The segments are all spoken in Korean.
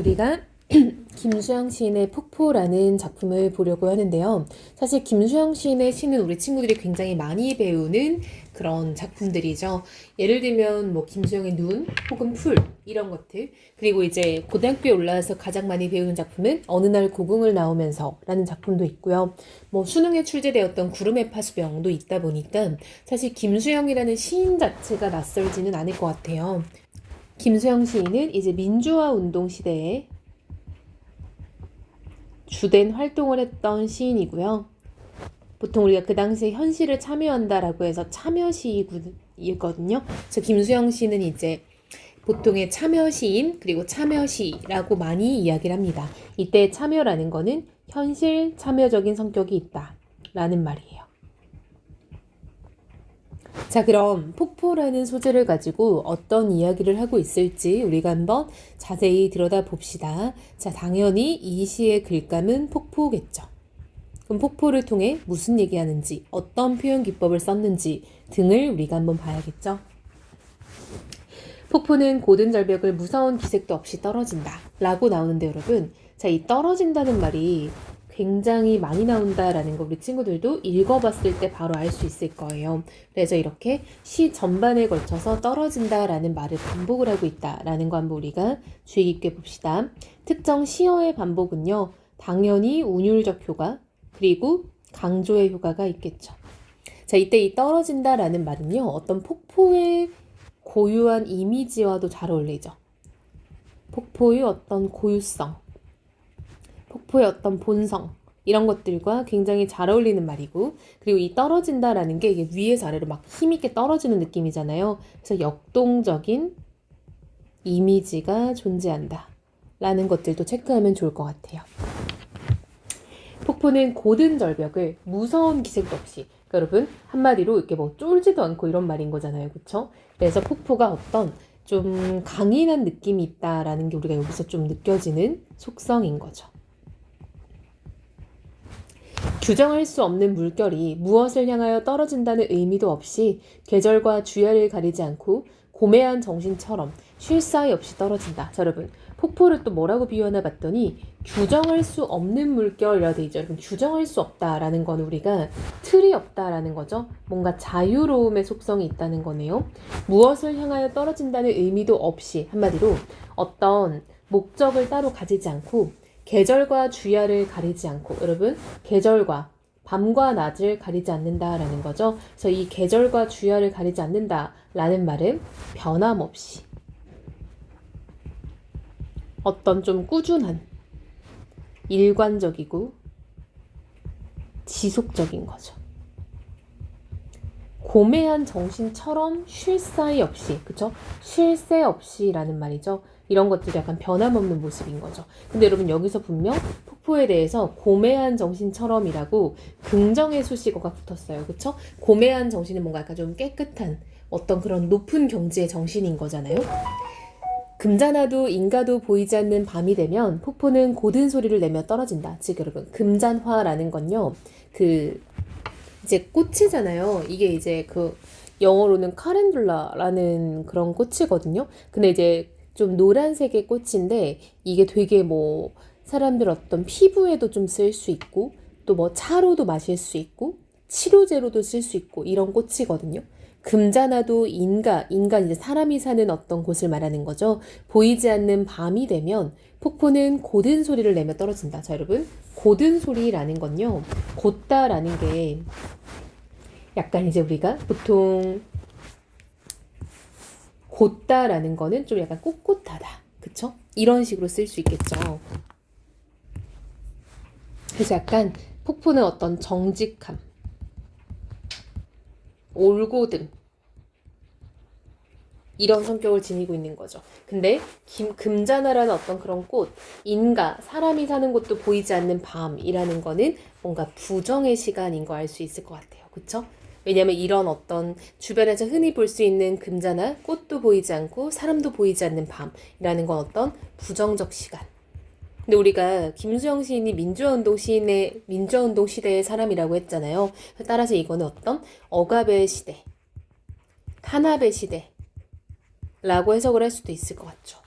우리가 김수영 시인의 폭포라는 작품을 보려고 하는데요. 사실 김수영 시인의 시는 우리 친구들이 굉장히 많이 배우는 그런 작품들이죠. 예를 들면 뭐 김수영의 눈 혹은 풀 이런 것들. 그리고 이제 고등학교에 올라와서 가장 많이 배우는 작품은 어느 날 고궁을 나오면서 라는 작품도 있고요. 뭐 수능에 출제되었던 구름의 파수병도 있다 보니까 사실 김수영이라는 시인 자체가 낯설지는 않을 것 같아요. 김수영 시인은 이제 민주화 운동 시대에 주된 활동을 했던 시인이고요. 보통 우리가 그 당시에 현시를 참여한다라고 해서 참여시이거든요. 그래서 김수영 시는 이제 보통의 참여시인 그리고 참여시라고 많이 이야기를 합니다. 이때 참여라는 거는 현실 참여적인 성격이 있다라는 말이에요. 자, 그럼 폭포라는 소재를 가지고 어떤 이야기를 하고 있을지 우리가 한번 자세히 들여다봅시다. 자, 당연히 이 시의 글감은 폭포겠죠. 그럼 폭포를 통해 무슨 얘기하는지, 어떤 표현 기법을 썼는지 등을 우리가 한번 봐야겠죠. 폭포는 고든 절벽을 무서운 기색도 없이 떨어진다 라고 나오는데 여러분, 자, 이 떨어진다는 말이 굉장히 많이 나온다라는 거 우리 친구들도 읽어봤을 때 바로 알 수 있을 거예요. 그래서 이렇게 시 전반에 걸쳐서 떨어진다라는 말을 반복을 하고 있다라는 거 한번 우리가 주의 깊게 봅시다. 특정 시어의 반복은요, 당연히 운율적 효과 그리고 강조의 효과가 있겠죠. 자, 이때 이 떨어진다라는 말은요, 어떤 폭포의 고유한 이미지와도 잘 어울리죠. 폭포의 어떤 고유성, 폭포의 어떤 본성 이런 것들과 굉장히 잘 어울리는 말이고, 그리고 이 떨어진다라는 게 이게 위에서 아래로 막 힘있게 떨어지는 느낌이잖아요. 그래서 역동적인 이미지가 존재한다 라는 것들도 체크하면 좋을 것 같아요. 폭포는 고든 절벽을 무서운 기색도 없이, 그러니까 여러분 한마디로 이렇게 뭐 쫄지도 않고 이런 말인 거잖아요, 그렇죠? 그래서 폭포가 어떤 좀 강인한 느낌이 있다라는 게 우리가 여기서 좀 느껴지는 속성인 거죠. 규정할 수 없는 물결이 무엇을 향하여 떨어진다는 의미도 없이 계절과 주야를 가리지 않고 고매한 정신처럼 쉴 사이 없이 떨어진다. 자, 여러분 폭포를 또 뭐라고 비유하나 봤더니 규정할 수 없는 물결이라 돼 있죠. 여러분 규정할 수 없다라는 건 우리가 틀이 없다라는 거죠. 뭔가 자유로움의 속성이 있다는 거네요. 무엇을 향하여 떨어진다는 의미도 없이, 한마디로 어떤 목적을 따로 가지지 않고 계절과 주야를 가리지 않고, 여러분 계절과 밤과 낮을 가리지 않는다라는 거죠. 그래서 이 계절과 주야를 가리지 않는다라는 말은 변함없이 어떤 좀 꾸준한 일관적이고 지속적인 거죠. 고매한 정신처럼 쉴 사이 없이, 그쵸? 쉴 새 없이라는 말이죠. 이런 것들이 약간 변함없는 모습인 거죠. 근데 여러분 여기서 분명 폭포에 대해서 고매한 정신처럼이라고 긍정의 수식어가 붙었어요. 그쵸? 고매한 정신은 뭔가 약간 좀 깨끗한 어떤 그런 높은 경지의 정신인 거잖아요. 금잔화도 인가도 보이지 않는 밤이 되면 폭포는 고든 소리를 내며 떨어진다. 즉 여러분 금잔화라는 건요, 그 이제 꽃이잖아요. 이게 이제 그 영어로는 카렌듈라라는 그런 꽃이거든요. 근데 이제 좀 노란색의 꽃인데 이게 되게 뭐 사람들 어떤 피부에도 좀 쓸 수 있고 또 뭐 차로도 마실 수 있고 치료제로도 쓸 수 있고 이런 꽃이거든요. 금잔화도 인간 이제 사람이 사는 어떤 곳을 말하는 거죠. 보이지 않는 밤이 되면 폭포는 고든 소리를 내며 떨어진다. 자, 여러분 고든 소리라는 건요, 곧다라는 게 약간 이제 우리가 보통 곧다라는 거는 좀 약간 꼿꼿하다, 그쵸? 이런 식으로 쓸 수 있겠죠. 그래서 약간 폭포는 어떤 정직함, 올고듬 이런 성격을 지니고 있는 거죠. 근데 금잔화라는 어떤 그런 꽃, 인가, 사람이 사는 곳도 보이지 않는 밤이라는 거는 뭔가 부정의 시간인 거 알 수 있을 것 같아요. 그쵸? 왜냐면 이런 어떤 주변에서 흔히 볼 수 있는 금잔화, 꽃도 보이지 않고 사람도 보이지 않는 밤이라는 건 어떤 부정적 시간. 근데 우리가 김수영 시인이 민주화운동 시대의 사람이라고 했잖아요. 따라서 이거는 어떤 억압의 시대, 탄압의 시대 라고 해석을 할 수도 있을 것 같죠.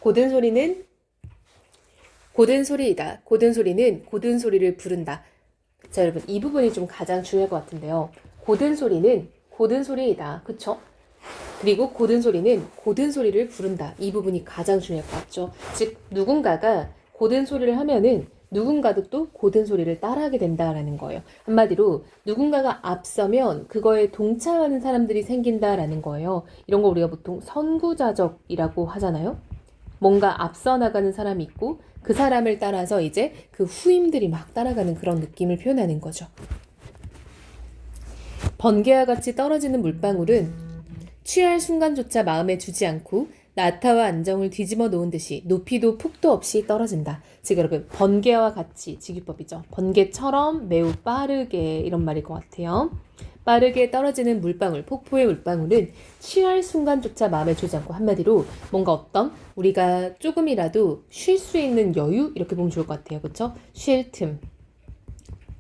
고든 소리는 고든 소리이다. 고든 소리는 고든 소리를 부른다. 자, 여러분, 이 부분이 좀 가장 중요할 것 같은데요. 고든 소리는 고든 소리이다. 그쵸? 그리고 고든 소리는 고든 소리를 부른다. 이 부분이 가장 중요할 것 같죠. 즉, 누군가가 고든 소리를 하면은 누군가도 또 고든 소리를 따라하게 된다라는 거예요. 한마디로 누군가가 앞서면 그거에 동참하는 사람들이 생긴다라는 거예요. 이런 거 우리가 보통 선구자적이라고 하잖아요. 뭔가 앞서 나가는 사람이 있고 그 사람을 따라서 이제 그 후임들이 막 따라가는 그런 느낌을 표현하는 거죠. 번개와 같이 떨어지는 물방울은 취할 순간조차 마음에 두지 않고 나타와 안정을 뒤집어 놓은 듯이 높이도 폭도 없이 떨어진다. 즉 여러분, 번개와 같이, 직유법이죠. 번개처럼 매우 빠르게, 이런 말일 것 같아요. 빠르게 떨어지는 물방울, 폭포의 물방울은 취할 순간조차 마음에 두지 않고, 한마디로 뭔가 어떤 우리가 조금이라도 쉴 수 있는 여유, 이렇게 보면 좋을 것 같아요. 그렇죠? 쉴 틈,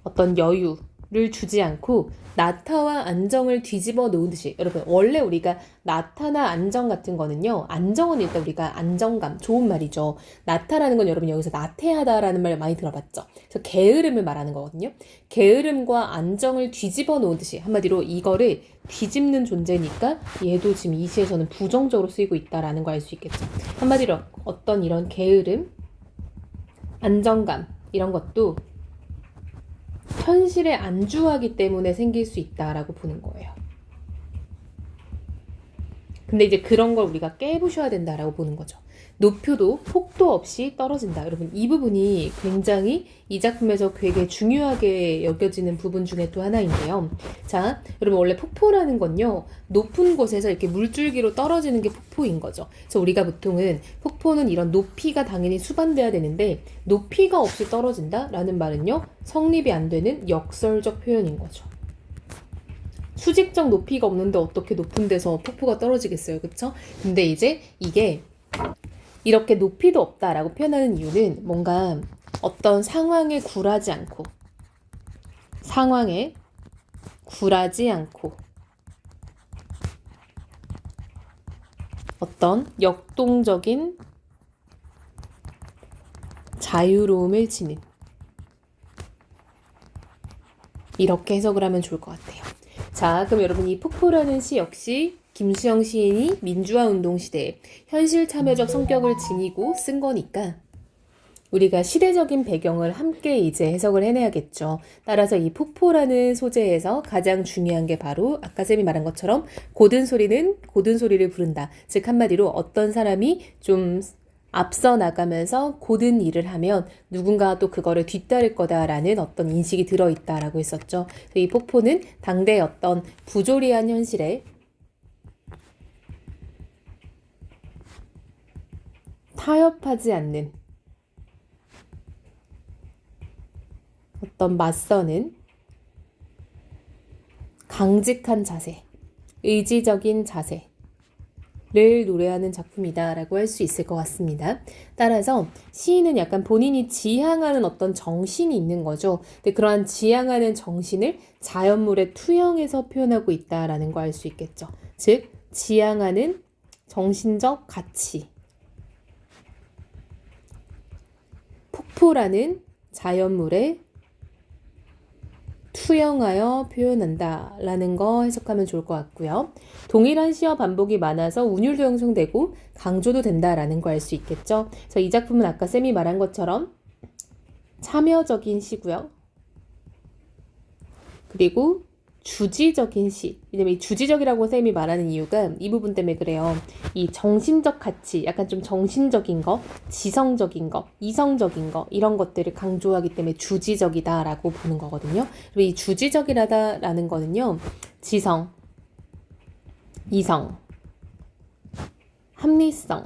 어떤 여유를 주지 않고 나타와 안정을 뒤집어 놓은 듯이, 여러분, 원래 우리가 나타나 안정 같은 거는요, 안정은 일단 우리가 안정감, 좋은 말이죠. 나타라는 건 여러분 여기서 나태하다라는 말 많이 들어봤죠. 그래서 게으름을 말하는 거거든요. 게으름과 안정을 뒤집어 놓은 듯이, 한마디로 이거를 뒤집는 존재니까 얘도 지금 이 시에서는 부정적으로 쓰이고 있다라는 걸 알 수 있겠죠. 한마디로 어떤 이런 게으름, 안정감, 이런 것도 현실에 안주하기 때문에 생길 수 있다라고 보는 거예요. 근데 이제 그런 걸 우리가 깨부셔야 된다라고 보는 거죠. 높이도 폭도 없이 떨어진다. 여러분, 이 부분이 굉장히 이 작품에서 되게 중요하게 여겨지는 부분 중에 또 하나인데요. 자, 여러분, 원래 폭포라는 건요, 높은 곳에서 이렇게 물줄기로 떨어지는 게 폭포인 거죠. 그래서 우리가 보통은 폭포는 이런 높이가 당연히 수반돼야 되는데 높이가 없이 떨어진다라는 말은요, 성립이 안 되는 역설적 표현인 거죠. 수직적 높이가 없는데 어떻게 높은 데서 폭포가 떨어지겠어요, 그쵸? 근데 이제 이게 이렇게 높이도 없다라고 표현하는 이유는 뭔가 어떤 상황에 굴하지 않고 어떤 역동적인 자유로움을 지닌, 이렇게 해석을 하면 좋을 것 같아요. 자, 그럼 여러분, 이 폭포라는 시 역시 김수영 시인이 민주화 운동 시대에 현실 참여적 성격을 지니고 쓴 거니까 우리가 시대적인 배경을 함께 이제 해석을 해내야겠죠. 따라서 이 폭포라는 소재에서 가장 중요한 게 바로 아까 쌤이 말한 것처럼 고든 소리는 고든 소리를 부른다. 즉 한마디로 어떤 사람이 좀 앞서 나가면서 고든 일을 하면 누군가 또 그거를 뒤따를 거다라는 어떤 인식이 들어있다라고 했었죠. 이 폭포는 당대의 어떤 부조리한 현실에 타협하지 않는 어떤 맞서는 강직한 자세, 의지적인 자세를 노래하는 작품이다라고 할 수 있을 것 같습니다. 따라서 시인은 약간 본인이 지향하는 어떤 정신이 있는 거죠. 근데 그러한 지향하는 정신을 자연물에 투영해서 표현하고 있다라는 거 알 수 있겠죠. 즉, 지향하는 정신적 가치, 폭포라는 자연물에 투영하여 표현한다라는 거 해석하면 좋을 것 같고요. 동일한 시와 반복이 많아서 운율도 형성되고 강조도 된다라는 거 알 수 있겠죠. 그래서 이 작품은 아까 쌤이 말한 것처럼 참여적인 시고요. 그리고 주지적인 시. 왜냐면 이 주지적이라고 쌤이 말하는 이유가 이 부분 때문에 그래요. 이 정신적 가치, 약간 좀 정신적인 거, 지성적인 거, 이성적인 거, 이런 것들을 강조하기 때문에 주지적이다라고 보는 거거든요. 그리고 이 주지적이라는 거는요, 지성, 이성, 합리성을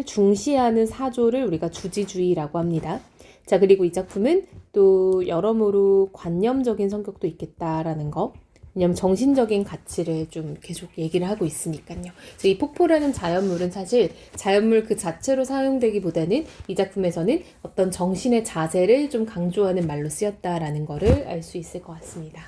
중시하는 사조를 우리가 주지주의라고 합니다. 자, 그리고 이 작품은 또 여러모로 관념적인 성격도 있겠다라는 거. 왜냐면 정신적인 가치를 좀 계속 얘기를 하고 있으니까요. 그래서 이 폭포라는 자연물은 사실 자연물 그 자체로 사용되기보다는 이 작품에서는 어떤 정신의 자세를 좀 강조하는 말로 쓰였다라는 거를 알 수 있을 것 같습니다.